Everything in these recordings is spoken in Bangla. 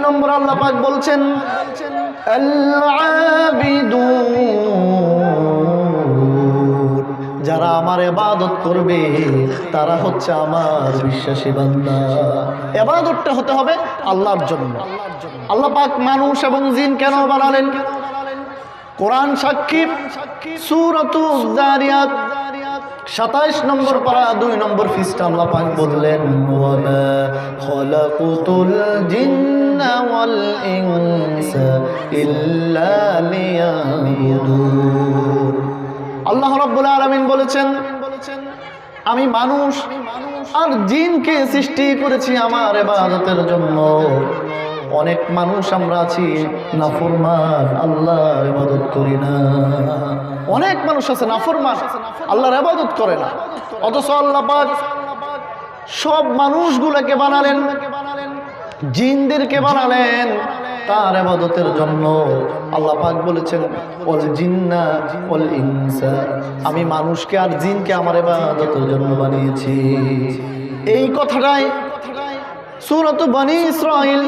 নম্বর আল্লাহ পাক বলছেন আল-আবিদুন, যারা আমার ইবাদত করবে তারা হচ্ছে আমার বিশ্বাসী বান্দা। ইবাদতটা হতে হবে আল্লাহর জন্য। আল্লাহ পাক মানুষ এবং জিন কেন বানালেন? কোরআন সাক্ষী, সূরাতুজ যারিয়াত 27 নম্বর পারা 2 নম্বর পৃষ্ঠা আল্লাহ পাক বললেন ওয়ামা খালাকুতুল জিন্না ওয়াল ইনসা ইল্লা লিয়াবুদুন। আল্লাহ রাব্বুল আলামিন বলেছেন আমি মানুষ আর জিনকে সৃষ্টি করেছি আমার ইবাদতের জন্য। অনেক মানুষ আমরা আছি নাফরমান, আল্লাহর ইবাদত করি না। অনেক মানুষ আছে নাফরমান, আল্লাহর ইবাদত করে না। অথচ আল্লাহ পাক সব মানুষগুলোকে বানালেন, জিনদেরকে বানালেন তার ইবাদতের জন্য। আল্লাহ পাক বলেছেন ওয়াল জিন্না ওয়াল ইনসা, আমি মানুষকে আর জিনকে আমার ইবাদতের জন্য বানিয়েছি। এই কথাটাই সূরাত বনী ইসরাঈল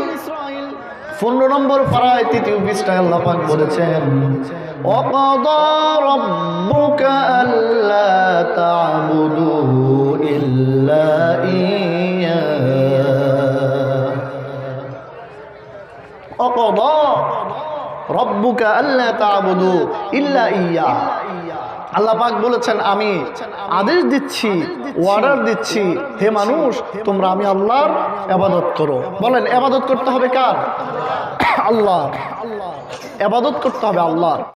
15 নম্বর পারায় 3য় পৃষ্ঠায় আল্লাহ পাক বলেছেন ওয়াকাদা রাব্বুকা আল্লা তা'বুদু ইল্লা ইয়্যা, ওয়াকাদা রাব্বুকা আল্লা তা'বুদু ইল্লা ইয়্যা। আল্লাহ পাক বলেছেন আমি আদেশ দিচ্ছি, অর্ডার দিচ্ছি, হে মানুষ তোমরা আমি আল্লাহর ইবাদত করো। বলেন ইবাদত করতে হবে কার? আল্লাহ। ইবাদত করতে হবে আল্লাহর।